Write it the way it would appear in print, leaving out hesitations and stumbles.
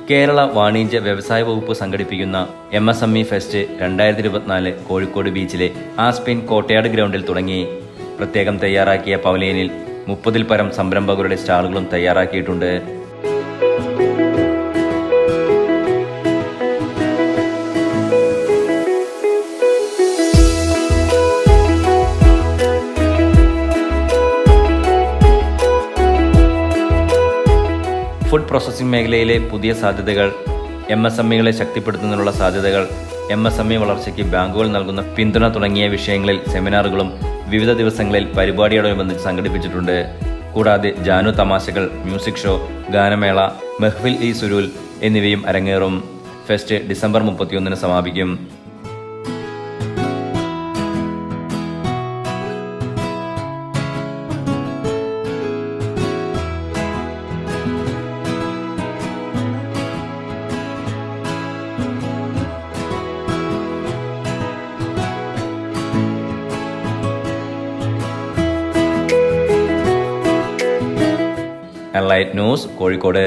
കേരള വാണിജ്യ വ്യവസായ വകുപ്പ് സംഘടിപ്പിക്കുന്ന MSME ഫെസ്റ്റ് 2024 കോഴിക്കോട് ബീച്ചിലെ ആസ്പിൻ കോട്ടയാട് ഗ്രൗണ്ടിൽ തുടങ്ങി. പ്രത്യേകം തയ്യാറാക്കിയ പവലിയനിൽ 30-ൽ പരം സംരംഭകരുടെ സ്റ്റാളുകളും തയ്യാറാക്കിയിട്ടുണ്ട്. ഫുഡ് പ്രോസസ്സിംഗ് മേഖലയിലെ പുതിയ സാധ്യതകൾ, MSMEകളെ ശക്തിപ്പെടുത്തുന്നതിനുള്ള സാധ്യതകൾ, MSME വളർച്ചയ്ക്ക് ബാങ്കുകൾ നൽകുന്ന പിന്തുണ തുടങ്ങിയ വിഷയങ്ങളിൽ സെമിനാറുകളും വിവിധ ദിവസങ്ങളിൽ പരിപാടിയോടനുബന്ധിച്ച് സംഘടിപ്പിച്ചിട്ടുണ്ട്. കൂടാതെ ജാനു തമാശകൾ, മ്യൂസിക് ഷോ, ഗാനമേള, മെഹ്ഫിൽ ഇ സുരൂൽ എന്നിവയും അരങ്ങേറും. ഫെസ്റ്റ് ഡിസംബർ 31-ന് സമാപിക്കും. Light news Kozhikode.